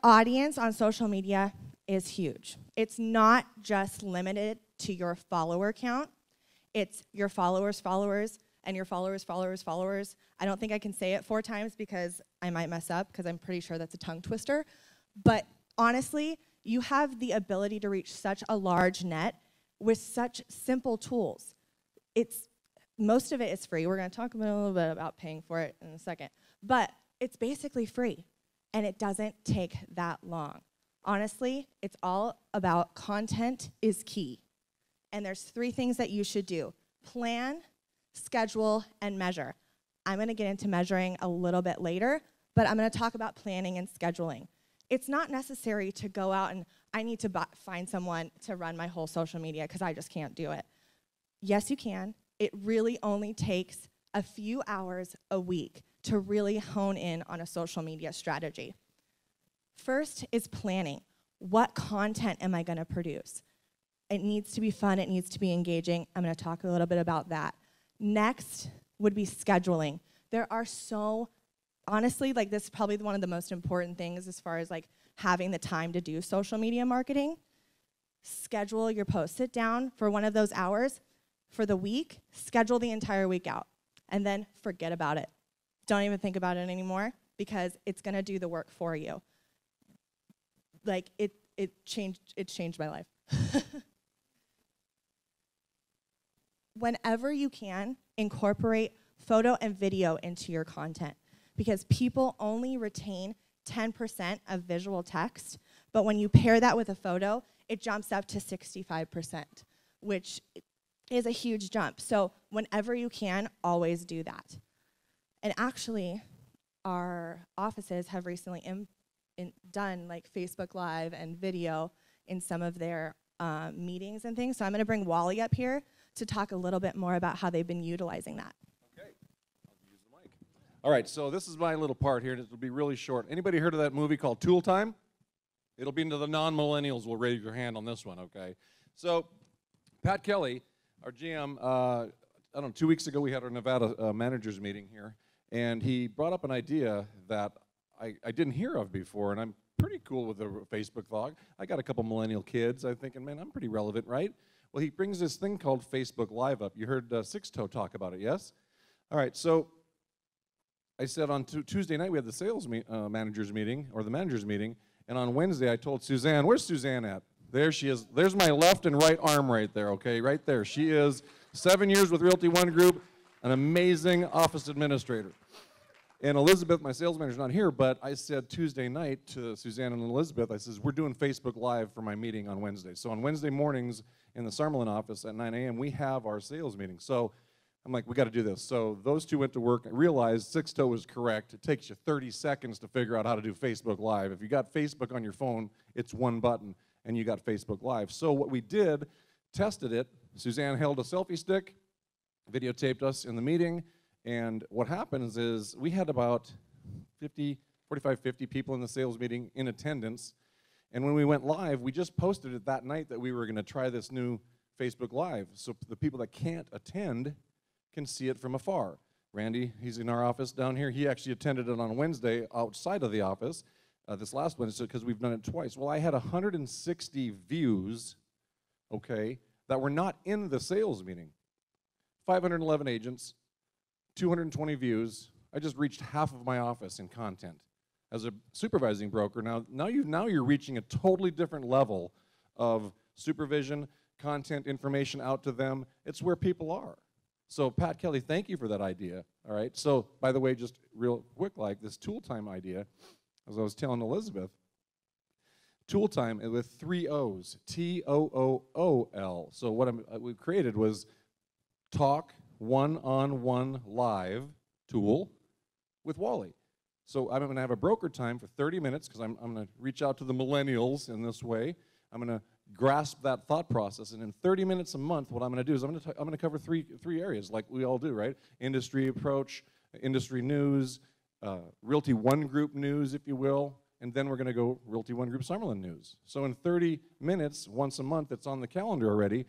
audience on social media is huge. It's not just limited to your follower count. It's your followers' followers and your followers' followers' followers. I don't think I can say it 4 times because I might mess up because I'm pretty sure that's a tongue twister. But honestly, you have the ability to reach such a large net with such simple tools. Most of it is free. We're going to talk a little bit about paying for it in a second. But it's basically free, and it doesn't take that long. Honestly, it's all about content is key. And there's 3 things that you should do: plan, schedule, and measure. I'm going to get into measuring a little bit later, but I'm going to talk about planning and scheduling. It's not necessary to go out and I need to find someone to run my whole social media because I just can't do it. Yes, you can. It really only takes a few hours a week to really hone in on a social media strategy. First is planning. What content am I going to produce? It needs to be fun. It needs to be engaging. I'm going to talk a little bit about that. Next would be scheduling. There are honestly, like, this is probably one of the most important things as far as like having the time to do social media marketing. Schedule your posts. Sit down for one of those hours for the week. Schedule the entire week out, and then forget about it. Don't even think about it anymore because it's going to do the work for you. Like, it's changed my life. Whenever you can, incorporate photo and video into your content because people only retain 10% of visual text, but when you pair that with a photo, it jumps up to 65%, which is a huge jump. So whenever you can, always do that. And actually, our offices have recently done like Facebook Live and video in some of their meetings and things. So I'm going to bring Wally up here to talk a little bit more about how they've been utilizing that. Okay, I'll use the mic. All right, so this is my little part here, and it'll be really short. Anybody heard of that movie called Tool Time? It'll be into the non-millennials will raise your hand on this one, okay? So Pat Kelly, our GM, I don't know, 2 weeks ago we had our Nevada managers meeting here, and he brought up an idea that I didn't hear of before, and I'm pretty cool with the Facebook vlog. I got a couple millennial kids. I'm thinking, man, I'm pretty relevant, right? Well, he brings this thing called Facebook Live up. You heard Six Toe talk about it, yes? All right, so I said on Tuesday night we had the sales managers meeting, or the managers meeting, and on Wednesday I told Suzanne, where's Suzanne at? There she is. There's my left and right arm right there, okay, right there. She is 7 years with Realty One Group, an amazing office administrator. And Elizabeth, my sales manager, is not here, but I said Tuesday night to Suzanne and Elizabeth, I says, we're doing Facebook Live for my meeting on Wednesday. So on Wednesday mornings in the Summerlin office at 9 a.m., we have our sales meeting. So I'm like, we got to do this. So those two went to work. I realized Six Toe was correct. It takes you 30 seconds to figure out how to do Facebook Live. If you got Facebook on your phone, it's one button, and you got Facebook Live. So what we did, tested it. Suzanne held a selfie stick, videotaped us in the meeting, and what happens is we had about 45, 50 people in the sales meeting in attendance. And when we went live, we just posted it that night that we were going to try this new Facebook Live. So the people that can't attend can see it from afar. Randy, he's in our office down here. He actually attended it on Wednesday outside of the office, this last Wednesday, because we've done it twice. Well, I had 160 views, okay, that were not in the sales meeting. 511 agents. 220 views. I just reached half of my office in content. As a supervising broker, now you're reaching a totally different level of supervision, content, information out to them. It's where people are. So Pat Kelly, thank you for that idea. All right. So by the way, just real quick, like this Tool Time idea, as I was telling Elizabeth, Tool Time with 3 O's, T-O-O-O-L. So what we created was talk one-on-one live tool with Wally. So I'm going to have a broker time for 30 minutes because I'm going to reach out to the millennials in this way. I'm going to grasp that thought process, and in 30 minutes a month, what I'm going to do is I'm going to cover three areas like we all do, right? Industry approach, industry news, Realty One Group news, if you will, and then we're going to go Realty One Group Summerlin news. So in 30 minutes, once a month, it's on the calendar already,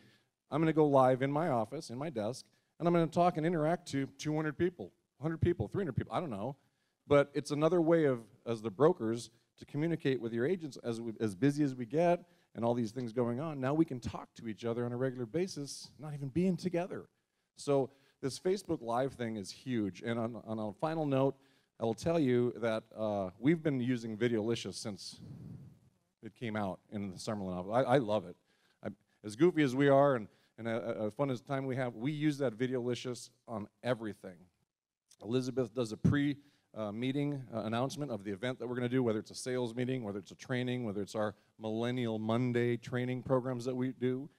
I'm going to go live in my office, in my desk, and I'm going to talk and interact to 200 people, 100 people, 300 people, I don't know. But it's another way of, as the brokers, to communicate with your agents as busy as we get and all these things going on. Now we can talk to each other on a regular basis, not even being together. So this Facebook Live thing is huge. And on a final note, I will tell you that we've been using Videolicious since it came out in the Summerlin office. I love it. As goofy as we are and as fun as time we have, we use that Videolicious on everything. Elizabeth does a pre-meeting announcement of the event that we're going to do, whether it's a sales meeting, whether it's a training, whether it's our Millennial Monday training programs that we do.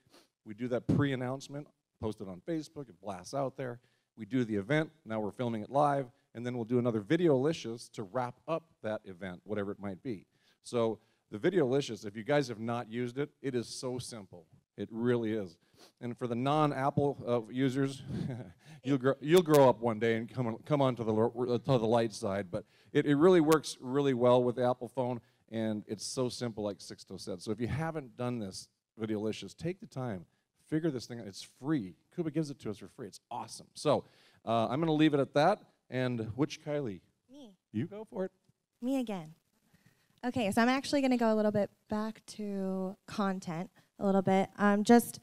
We do that pre-announcement, post it on Facebook, it blasts out there. We do the event, now we're filming it live, and then we'll do another Videolicious to wrap up that event, whatever it might be. So the Videolicious, if you guys have not used it, it is so simple. It really is. And for the non-Apple users, you'll grow up one day and come on to the light side. But it really works really well with the Apple phone, and it's so simple, like Sixto said. So if you haven't done this Videolicious, take the time, figure this thing out. It's free. Kuba gives it to us for free. It's awesome. So I'm going to leave it at that. And which Kylie? Me. You go for it. Me again. Okay, so I'm actually going to go a little bit back to content a little bit. Just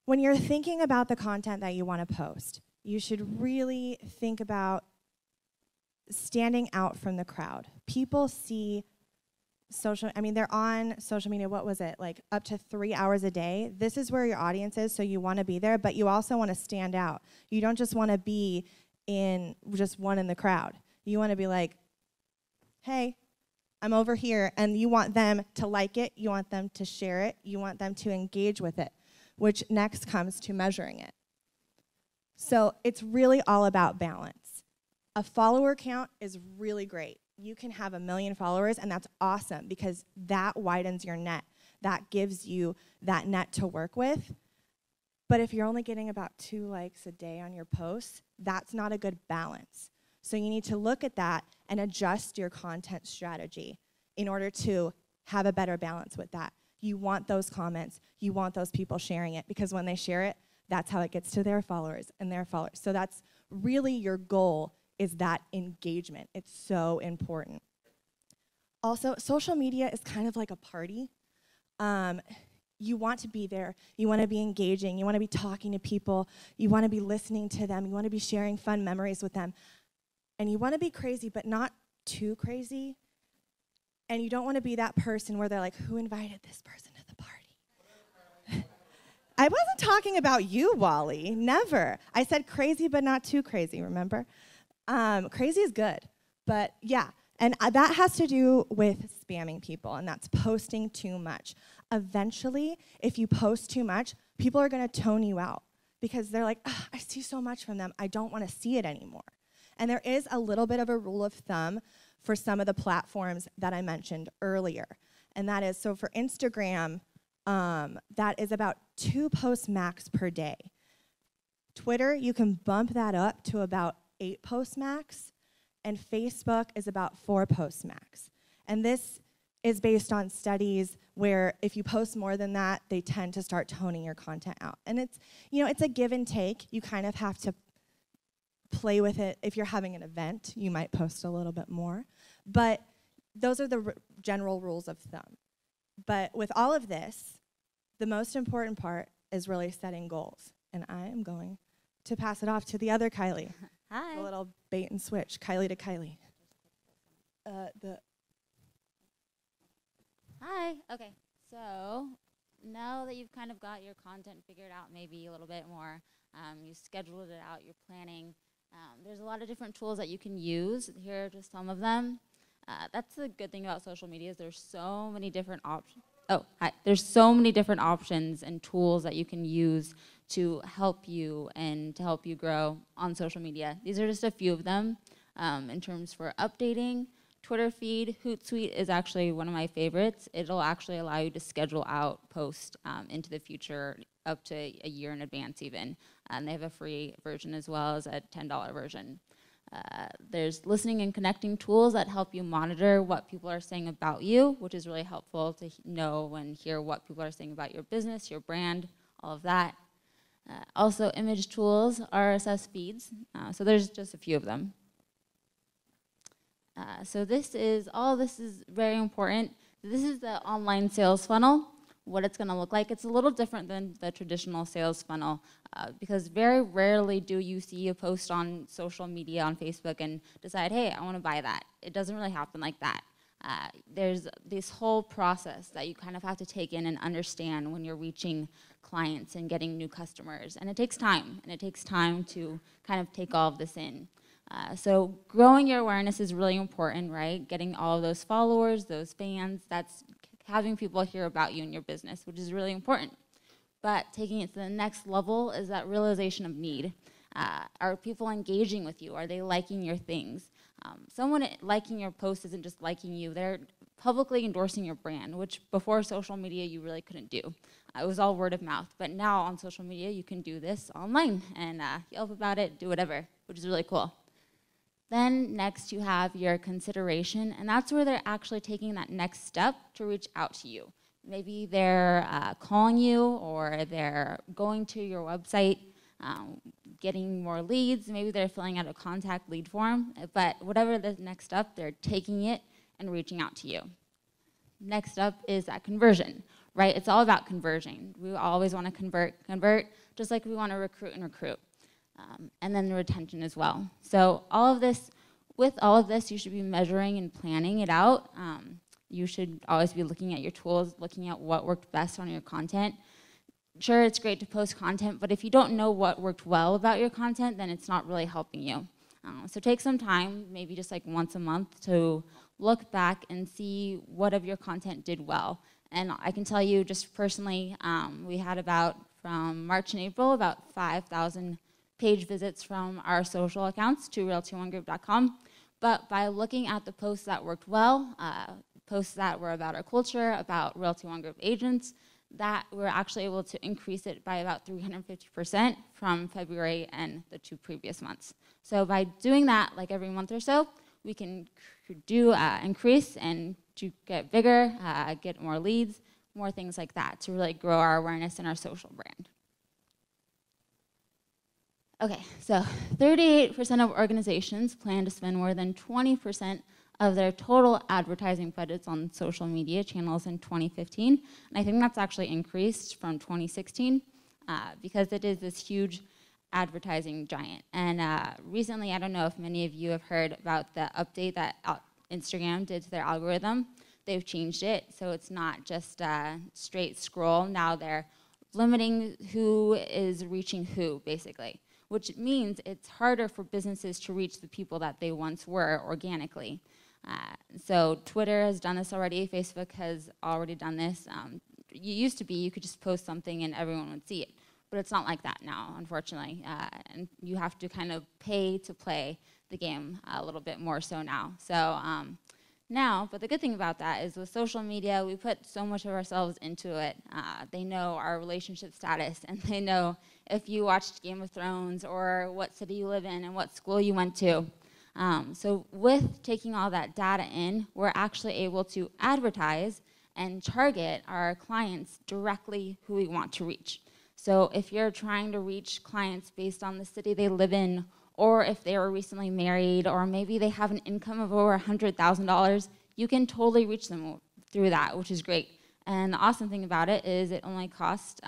when you're thinking about the content that you want to post, you should really think about standing out from the crowd. People see they're on social media, what was it, like up to 3 hours a day. This is where your audience is, so you want to be there, but you also want to stand out. You don't just want to be in just one in the crowd. You want to be like, hey, I'm over here, and you want them to like it, you want them to share it, you want them to engage with it, which next comes to measuring it. So it's really all about balance. A follower count is really great. You can have 1 million followers, and that's awesome because that widens your net. That gives you that net to work with. But if you're only getting about 2 likes a day on your posts, that's not a good balance. So you need to look at that and adjust your content strategy in order to have a better balance with that. You want those comments. You want those people sharing it because when they share it, that's how it gets to their followers and their followers. So that's really your goal, is that engagement. It's so important. Also, social media is kind of like a party. You want to be there. You want to be engaging. You want to be talking to people. You want to be listening to them. You want to be sharing fun memories with them. And you want to be crazy, but not too crazy. And you don't want to be that person where they're like, who invited this person to the party? I wasn't talking about you, Wally. Never. I said crazy, but not too crazy, remember? Crazy is good. But yeah, and that has to do with spamming people, and that's posting too much. Eventually, if you post too much, people are going to tone you out because they're like, I see so much from them. I don't want to see it anymore. And there is a little bit of a rule of thumb for some of the platforms that I mentioned earlier. And that is, so for Instagram, that is about 2 posts max per day. Twitter, you can bump that up to about 8 posts max. And Facebook is about 4 posts max. And this is based on studies where if you post more than that, they tend to start toning your content out. And it's, it's a give and take. You kind of have to play with it. If you're having an event, you might post a little bit more. But those are the general rules of thumb. But with all of this, the most important part is really setting goals. And I am going to pass it off to the other Kylie. Hi. A little bait and switch, Kylie to Kylie. Hi. Okay. So now that you've kind of got your content figured out maybe a little bit more, you scheduled it out, you're planning, there's a lot of different tools that you can use. Here are just some of them. That's the good thing about social media is there's so many different options. Oh, hi. There's so many different options and tools that you can use to help you and to help you grow on social media. These are just a few of them. In terms for updating, Twitter feed, Hootsuite is actually one of my favorites. It'll actually allow you to schedule out posts into the future up to a year in advance even. And they have a free version as well as a $10 version. There's listening and connecting tools that help you monitor what people are saying about you, which is really helpful to know and hear what people are saying about your business, your brand, all of that. Also, image tools, RSS feeds. So there's just a few of them. So all this is very important. This is the online sales funnel, what it's gonna look like. It's a little different than the traditional sales funnel because very rarely do you see a post on social media on Facebook and decide, hey, I wanna buy that. It doesn't really happen like that. There's this whole process that you kind of have to take in and understand when you're reaching clients and getting new customers. And it takes time, to kind of take all of this in. So growing your awareness is really important, right? Getting all of those followers, those fans, that's having people hear about you and your business, which is really important. But taking it to the next level is that realization of need. Are people engaging with you? Are they liking your things? Someone liking your post isn't just liking you, they're publicly endorsing your brand, which before social media you really couldn't do. It was all word of mouth, but now on social media you can do this online and yelp about it, do whatever, which is really cool. Then next you have your consideration, and that's where they're actually taking that next step to reach out to you. Maybe they're calling you, or they're going to your website, getting more leads. Maybe they're filling out a contact lead form, but whatever the next step, they're taking it and reaching out to you. Next up is that conversion, right? It's all about conversion. We always want to convert, just like we want to recruit and recruit. And then the retention as well. So with all of this, you should be measuring and planning it out. You should always be looking at your tools, looking at what worked best on your content. Sure, it's great to post content, but if you don't know what worked well about your content, then it's not really helping you. So take some time, maybe just like once a month, to look back and see what of your content did well. And I can tell you just personally, we had from March and April, about 5,000 page visits from our social accounts to realty1group.com. But by looking at the posts that worked well, posts that were about our culture, about Realty One Group agents, that we're actually able to increase it by about 350% from February and the 2 previous months. So by doing that, like every month or so, we can do increase and to get bigger, get more leads, more things like that to really grow our awareness and our social brand. Okay, so 38% of organizations plan to spend more than 20% of their total advertising budgets on social media channels in 2015. And I think that's actually increased from 2016 because it is this huge advertising giant. And recently, I don't know if many of you have heard about the update that Instagram did to their algorithm. They've changed it, so it's not just straight scroll. Now they're limiting who is reaching who, basically, which means it's harder for businesses to reach the people that they once were organically. So Twitter has done this already. Facebook has already done this. It used to be you could just post something and everyone would see it. But it's not like that now, unfortunately. And you have to kind of pay to play the game a little bit more so now. So but the good thing about that is with social media, we put so much of ourselves into it. They know our relationship status, and they know if you watched Game of Thrones or what city you live in and what school you went to. So with taking all that data in, we're actually able to advertise and target our clients directly who we want to reach. So if you're trying to reach clients based on the city they live in, or if they were recently married, or maybe they have an income of over $100,000, you can totally reach them through that, which is great. And the awesome thing about it is it only costs,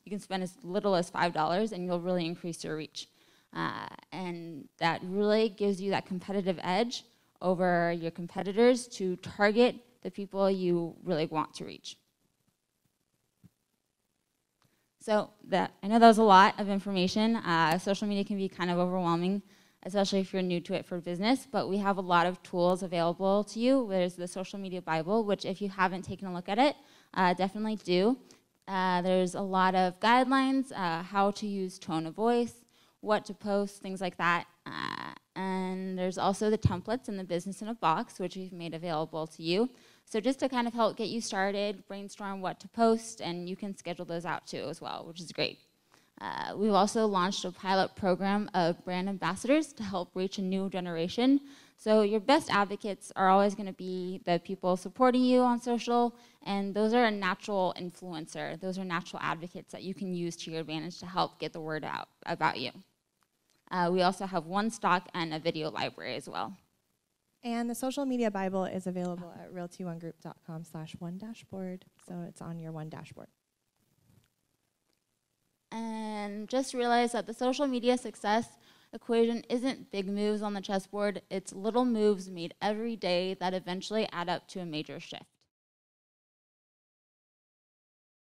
you can spend as little as $5 and you'll really increase your reach. And that really gives you that competitive edge over your competitors to target the people you really want to reach. So I know that was a lot of information. Social media can be kind of overwhelming, especially if you're new to it for business, but we have a lot of tools available to you. There's the Social Media Bible, which if you haven't taken a look at it, definitely do. There's a lot of guidelines, how to use tone of voice, what to post, things like that. And there's also the templates in the Business in a Box, which we've made available to you. So just to kind of help get you started, brainstorm what to post, and you can schedule those out too as well, which is great. We've also launched a pilot program of brand ambassadors to help reach a new generation. So your best advocates are always going to be the people supporting you on social, and those are a natural influencer. Those are natural advocates that you can use to your advantage to help get the word out about you. We also have one stock and a video library as well. And the social media Bible is available at realty1group.com/one-dashboard. So it's on your one dashboard. And just realize that the social media success equation isn't big moves on the chessboard. It's little moves made every day that eventually add up to a major shift.